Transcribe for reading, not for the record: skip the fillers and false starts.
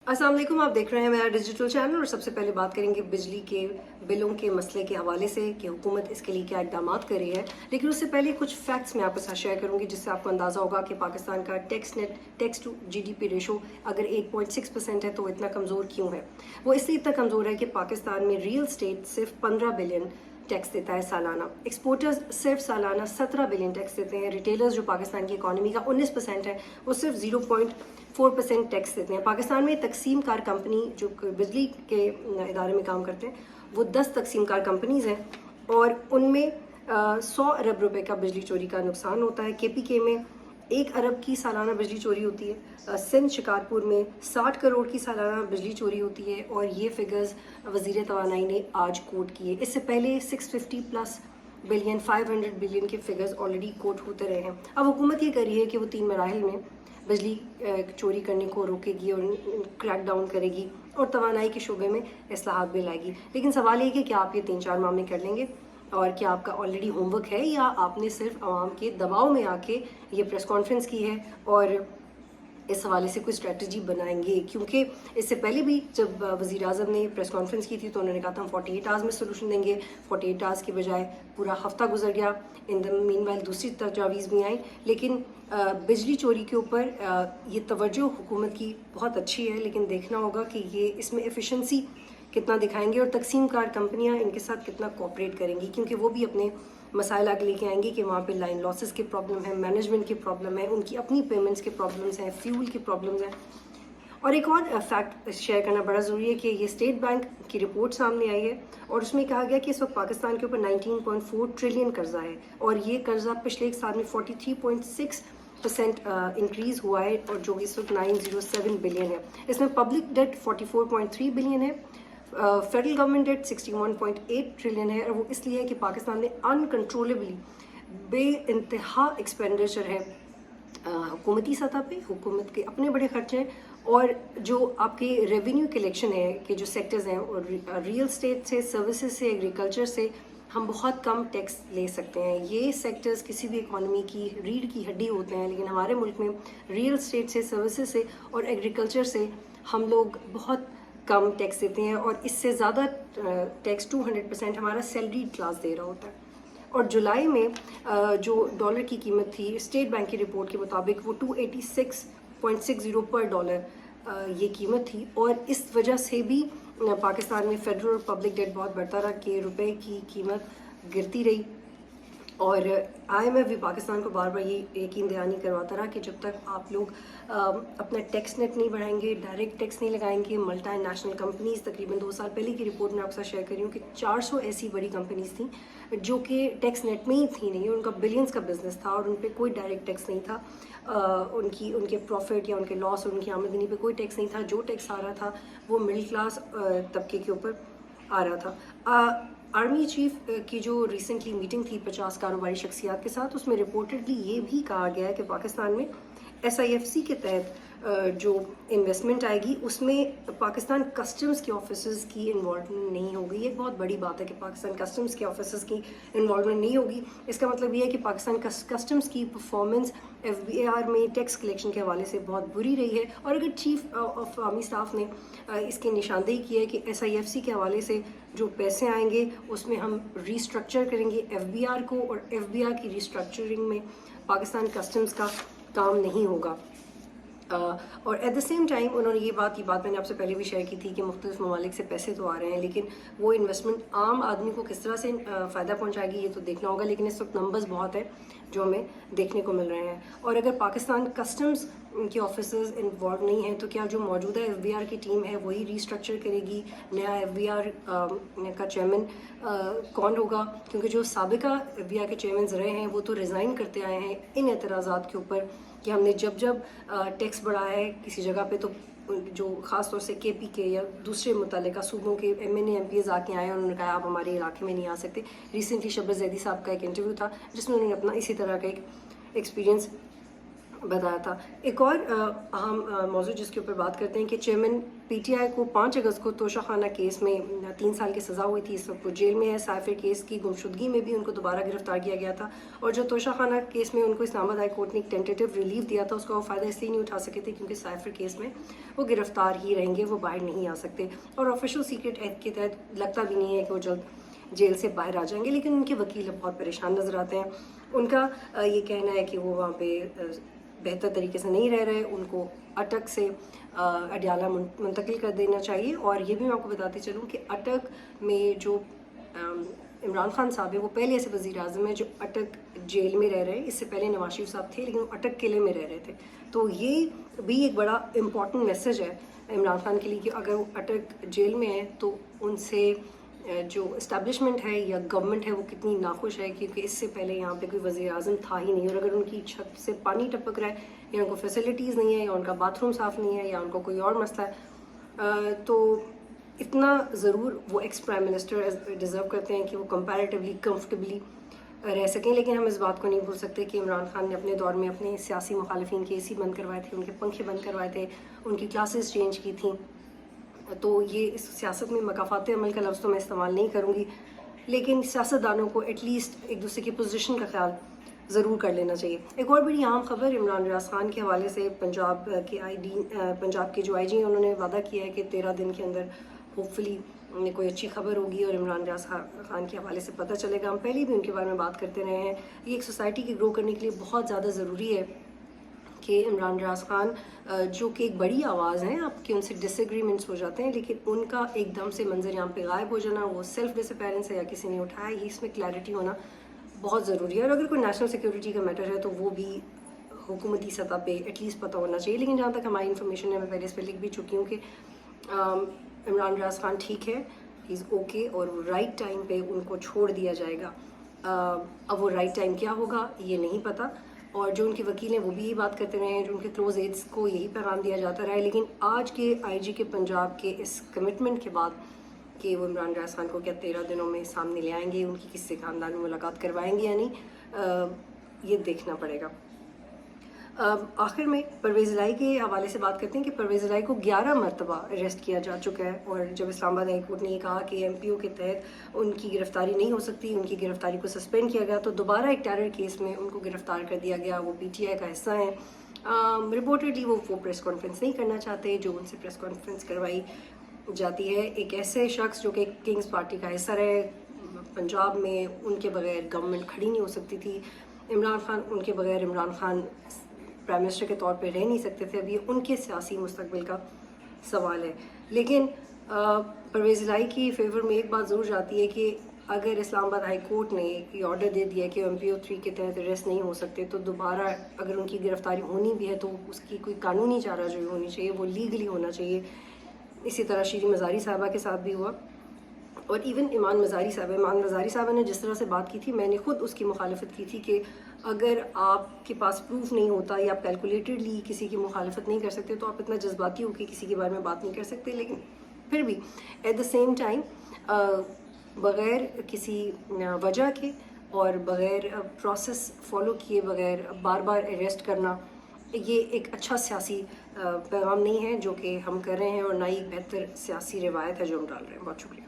अस्सलाम वालेकुम, आप देख रहे हैं मेरा डिजिटल चैनल। और सबसे पहले बात करेंगे बिजली के बिलों के मसले के हवाले से कि हुकूमत इसके लिए क्या इक़दाम कर रही है। लेकिन उससे पहले कुछ फैक्ट्स मैं आपके साथ शेयर करूंगी जिससे आपको अंदाज़ा होगा कि पाकिस्तान का टैक्स टू GDP रेशो अगर 8.6% है तो इतना कमज़ोर क्यों है। वो इसलिए इतना कमज़ोर है कि पाकिस्तान में रियल स्टेट सिर्फ 15 बिलियन टैक्स देता है सालाना, एक्सपोर्टर्स सिर्फ सालाना 17 बिलियन टैक्स देते हैं, रिटेलर्स जो पाकिस्तान की इकॉनमी का 19% है वो सिर्फ 0.4% टैक्स देते हैं। पाकिस्तान में तकसीम कार कंपनी जो बिजली के इदारे में काम करते हैं वो 10 तकसीम कार कंपनीज हैं और उनमें 100 अरब रुपए का बिजली चोरी का नुकसान होता है। KPK में 1 अरब की सालाना बिजली चोरी होती है। सिंध शिकारपुर में 60 करोड़ की सालाना बिजली चोरी होती है और ये फिगर्स वज़ीर तवानाई ने आज कोट किए। इससे पहले 650+ बिलियन 500 बिलियन के फिगर्स ऑलरेडी कोट होते रहे हैं। अब हुकूमत ये कर रही है कि वो 3 मराहिल में बिजली चोरी करने को रोकेगी और क्रैक डाउन करेगी और तवानाई के शोबे में इस्लाहात भी लाएगी। लेकिन सवाल ये कि क्या आप ये 3-4 मामले कर लेंगे और क्या आपका ऑलरेडी होमवर्क है या आपने सिर्फ आवाम के दबाव में आके ये प्रेस कॉन्फ्रेंस की है और इस हवाले से कोई स्ट्रेटजी बनाएंगे। क्योंकि इससे पहले भी जब वज़ीर आज़म ने प्रेस कॉन्फ्रेंस की थी तो उन्होंने कहा था हम 48 आवर्स में सोल्यूशन देंगे। 48 आवर्स की बजाय पूरा हफ्ता गुजर गया। इन द मीनवाइल दूसरी तजावीज़ भी आई, लेकिन बिजली चोरी के ऊपर ये तवज्जो हुकूमत की बहुत अच्छी है, लेकिन देखना होगा कि ये इसमें एफिशिएंसी कितना दिखाएंगे और तकसीम कार कंपनियां इनके साथ कितना कोऑपरेट करेंगी, क्योंकि वो भी अपने मसाइल आगे लेके आएंगे कि वहाँ पे लाइन लॉसेस की प्रॉब्लम है, मैनेजमेंट की प्रॉब्लम है, उनकी अपनी पेमेंट्स के प्रॉब्लम्स हैं, फ्यूल की प्रॉब्लम्स हैं। और एक और फैक्ट शेयर करना बड़ा ज़रूरी है कि ये स्टेट बैंक की रिपोर्ट सामने आई है और उसमें कहा गया कि इस वक्त पाकिस्तान के ऊपर 19.4 ट्रिलियन कर्जा है और ये कर्जा पिछले एक साल में 43.6% इंक्रीज़ हुआ है और जो इस वक्त 907 बिलियन है। इसमें पब्लिक डेट 44.3 बिलियन है, फेडरल गवर्नमेंट डेट 61.8 ट्रिलियन है और वो इसलिए है कि पाकिस्तान में अनकंट्रोलेबली बे इंतहा एक्सपेंडिचर है हुकूमती सतह पे, हुकूमत के अपने बड़े खर्चे हैं और जो आपके रेवेन्यू कलेक्शन है कि जो सेक्टर्स हैं और रियल स्टेट से, सर्विसेज से, एग्रीकल्चर से हम बहुत कम टैक्स ले सकते हैं। ये सेक्टर्स किसी भी इकॉनमी की रीढ़ की हड्डी होते हैं, लेकिन हमारे मुल्क में रियल स्टेट से, सर्विसेज से और एग्रीकल्चर से हम लोग बहुत कम टैक्स देते हैं और इससे ज़्यादा टैक्स 200% हमारा सैलरी क्लास दे रहा होता है। और जुलाई में जो डॉलर की कीमत थी स्टेट बैंक की रिपोर्ट के मुताबिक वो 286.60 पर डॉलर ये कीमत थी और इस वजह से भी पाकिस्तान में फेडरल और पब्लिक डेट बहुत बढ़ता रहा कि रुपए की कीमत गिरती रही। और IMF भी पाकिस्तान को बार बार ये यकीन दहानी करवाता रहा कि जब तक आप लोग अपना टैक्स नेट नहीं बढ़ाएंगे, डायरेक्ट टैक्स नहीं लगाएंगे, मल्टी नेशनल कंपनीज तकरीबन 2 साल पहले की रिपोर्ट में आपके साथ शेयर कर रही हूँ कि 400 ऐसी बड़ी कंपनीज थी जो कि टैक्स नेट में ही थी नहीं, उनका बिलियंस का बिजनेस था और उन पर कोई डायरेक्ट टैक्स नहीं था। उनके प्रॉफिट या उनके लॉस और उनकी आमदनी पे कोई टैक्स नहीं था। जो टैक्स आ रहा था वो मिडिल क्लास तबके के ऊपर आ रहा था। आर्मी चीफ की जो रिसेंटली मीटिंग थी 50 कारोबारी शख्सियात के साथ, उसमें रिपोर्टेडली ये भी कहा गया है कि पाकिस्तान में SIFC के तहत जो इन्वेस्टमेंट आएगी उसमें पाकिस्तान कस्टम्स के ऑफिसर्स की इन्वॉल्वमेंट नहीं होगी। ये बहुत बड़ी बात है कि पाकिस्तान कस्टम्स के ऑफिसर्स की इन्वॉल्वमेंट नहीं होगी। इसका मतलब ये है कि पाकिस्तान कस्टम्स की परफॉर्मेंस FBR में टैक्स कलेक्शन के हवाले से बहुत बुरी रही है। और अगर चीफ ऑफ आर्मी स्टाफ ने इसकी निशानदेही की है कि SIFC के हवाले से जो पैसे आएंगे उसमें हम रीस्ट्रक्चर करेंगे FBR को और FBR की रीस्ट्रक्चरिंग में पाकिस्तान कस्टम्स का काम नहीं होगा। और एट द सेम टाइम उन्होंने ये बात मैंने आपसे पहले भी शेयर की थी कि मुख्तलिफ ममालिक से पैसे तो आ रहे हैं, लेकिन वो इन्वेस्टमेंट आम आदमी को किस तरह से फ़ायदा पहुंचाएगी ये तो देखना होगा। लेकिन इस वक्त नंबर्स बहुत है जो हमें देखने को मिल रहे हैं। और अगर पाकिस्तान कस्टम्स के ऑफिसर्स इन्वॉल्व नहीं हैं तो क्या जो मौजूदा FBR की टीम है वही रीस्ट्रक्चर करेगी? नया FBR का चेयरमैन कौन होगा? क्योंकि जो साबिका FBR के चेयरमैन रहे हैं वो तो रिज़ाइन करते आए हैं इन एतराज़ात के ऊपर कि हमने जब टैक्स बढ़ाया है किसी जगह पे तो जो ख़ास तौर से KPK या दूसरे मुतल्लिका सूबों के MNA MPs आके आए हैं, उन्होंने कहा आप हमारे इलाके में नहीं आ सकते। रिसेंटली शब्बीर ज़ैदी साहब का एक इंटरव्यू था जिसमें उन्होंने अपना इसी तरह का एक एक्सपीरियंस बताया था। एक और अहम मौजू जिसके ऊपर बात करते हैं कि चेयरमैन पीटीआई को 5 अगस्त को तोशा खाना केस में 3 साल की सज़ा हुई थी, इस वक्त वो जेल में है। साइफर केस की गुमशुदगी में भी उनको दोबारा गिरफ्तार किया गया था, और जो तोशा खाना केस में उनको इस्लामाबाद हाई कोर्ट ने एक टेंटेटिव रिलीफ दिया था, उसका वो फ़ायदा इसलिए नहीं उठा सके थे क्योंकि साइफर केस में वो गिरफ्तार ही रहेंगे, वो बाहर नहीं आ सकते, और ऑफिशियल सीक्रेट एक्ट के तहत लगता भी नहीं है कि वो जल्द जेल से बाहर आ जाएंगे। लेकिन उनके वकील अब बहुत परेशान नज़र आते हैं। उनका ये कहना है कि वो वहाँ पे बेहतर तरीके से नहीं रह रहे, उनको अटक से अडयाला मुंतकिल कर देना चाहिए। और ये भी मैं आपको बताती चलूँ कि अटक में जो इमरान खान साहब है, वो पहले ऐसे वज़ीर आज़म है जो अटक जेल में रह रहे हैं। इससे पहले नवाज शरीफ साहब थे, लेकिन वो अटक किले में रह रहे थे। तो ये भी एक बड़ा इम्पॉर्टेंट मैसेज है इमरान खान के लिए कि अगर वो अटक जेल में है तो उनसे जो इस्टेब्लिशमेंट है या गवर्नमेंट है वो कितनी नाखुश है, क्योंकि इससे पहले यहाँ पे कोई वज़ीर आज़म था ही नहीं। और अगर उनकी छत से पानी टपक रहा है, या उनको फैसिलिटीज़ नहीं है, या उनका बाथरूम साफ़ नहीं है, या उनको कोई और मसला है, तो इतना ज़रूर वो एक्स प्राइम मिनिस्टर डिज़र्व करते हैं कि वो कंपैरेटिवली कंफर्टेबली रह सकें। लेकिन हम इस बात को नहीं भूल सकते कि इमरान खान ने अपने दौर में अपने सियासी मुखालिफिन के AC बंद करवाए थे, उनके पंखे बंद करवाए थे, उनकी क्लासेस चेंज की थी। तो ये इस सियासत में मकाफात अमल का लफ्ज़ तो मैं इस्तेमाल नहीं करूँगी, लेकिन सियासतदानों को एटलीस्ट एक दूसरे की पोजीशन का ख्याल ज़रूर कर लेना चाहिए। एक और बड़ी अहम खबर इमरान रियाज खान के हवाले से, पंजाब के जो IG हैं उन्होंने वादा किया है कि 13 दिन के अंदर होपफुली कोई अच्छी खबर होगी और इमरान रियाज खान के हवाले से पता चलेगा। हम पहले भी उनके बारे में बात करते रहे हैं। ये एक सोसाइटी की ग्रो करने के लिए बहुत ज़्यादा ज़रूरी है कि इमरान रियाज खान जो कि एक बड़ी आवाज़ हैं, आपके उनसे डिसएग्रीमेंट्स हो जाते हैं, लेकिन उनका एकदम से मंजर यहाँ पे गायब हो जाना, वो सेल्फ डिसअपेरेंस है या किसी ने उठाया, ये इसमें क्लैरिटी होना बहुत ज़रूरी है। और अगर कोई नेशनल सिक्योरिटी का मैटर है तो वो भी हुकूमती सतह पे एटलीस्ट पता होना चाहिए। लेकिन जहाँ तक हमारी इन्फॉर्मेशन है, मैं पहले इस पर लिख भी चुकी हूँ कि इमरान रियाज खान ठीक है, ही इज़ ओके, और वो राइट टाइम पे उनको छोड़ दिया जाएगा। अब वो राइट टाइम क्या होगा ये नहीं पता, और जो उनके वकील हैं वो भी यही बात करते रहे हैं, जो उनके क्लोज एड्स को यही पैगाम दिया जाता रहा है। लेकिन आज के IG के पंजाब के इस कमिटमेंट के बाद कि वो इमरान रियाज खान को क्या 13 दिनों में सामने ले आएंगे, उनकी किसी खानदान में मुलाकात करवाएंगे या नहीं, ये देखना पड़ेगा। आखिर में परवेज़ इलाही के हवाले से बात करते हैं कि परवेज़ इलाही को 11 मरतबा अरेस्ट किया जा चुका है, और जब इस्लामाबाद हाई कोर्ट ने ये कहा कि MPO के तहत उनकी गिरफ्तारी नहीं हो सकती, उनकी गिरफ्तारी को सस्पेंड किया गया, तो दोबारा एक टेरर केस में उनको गिरफ्तार कर दिया गया। वो PTI का हिस्सा है। रिपोर्टेडली वो प्रेस कॉन्फ्रेंस नहीं करना चाहते, जो उनसे प्रेस कॉन्फ्रेंस करवाई जाती है एक ऐसे शख्स जो कि किंग्स पार्टी का हिस्सा रहे पंजाब में, उनके बगैर गवर्नमेंट खड़ी नहीं हो सकती थी। इमरान खान, उनके बगैर इमरान खान प्राइम मिनिस्टर के तौर पे रह नहीं सकते थे। अब ये उनके सियासी मुस्तकबिल का सवाल है। लेकिन परवेज़ इलाही की फेवर में एक बात ज़रूर जाती है कि अगर इस्लामाबाद हाई कोर्ट ने ये ऑर्डर दे दिया कि MPO 3 के तहत अरेस्ट नहीं हो सकते, तो दोबारा अगर उनकी गिरफ्तारी होनी भी है तो उसकी कोई कानूनी चाराजोई होनी चाहिए, वो लीगली होना चाहिए। इसी तरह शीरी मज़ारी साहबा के साथ भी हुआ, और इवन इमान मज़ारी साहबा ने जिस तरह से बात की थी, मैंने खुद उसकी मुखालफत की थी कि अगर आपके पास प्रूफ नहीं होता या आप कैलकुलेटेडली किसी की मुखालफत नहीं कर सकते, तो आप इतना जज्बाती होकर किसी के बारे में बात नहीं कर सकते। लेकिन फिर भी एट द सेम टाइम बग़ैर किसी वजह के और बग़ैर प्रोसेस फॉलो किए बग़ैर बार बार अरेस्ट करना, ये एक अच्छा सियासी पैगाम नहीं है जो कि हम कर रहे हैं, और ना ही बेहतर सियासी रिवायत है जो हम डाल रहे हैं। बहुत शुक्रिया।